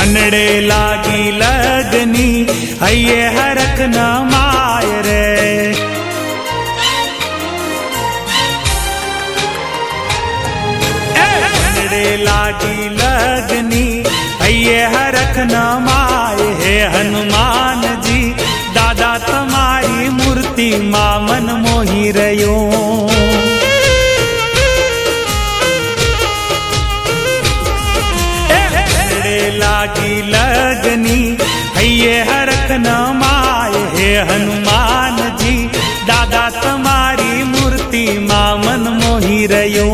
हनड़े लागी लगनी अये हरख न माय रे। हनड़े लागी लगनी अये हरख न माय। हे हनुमान जी दादा तमारी मूर्ति मां मन मोही रयो। लागी लगनी ये हरख न माय। हे हनुमान जी दादा तमारी मूर्ति मां मन मोही रयो।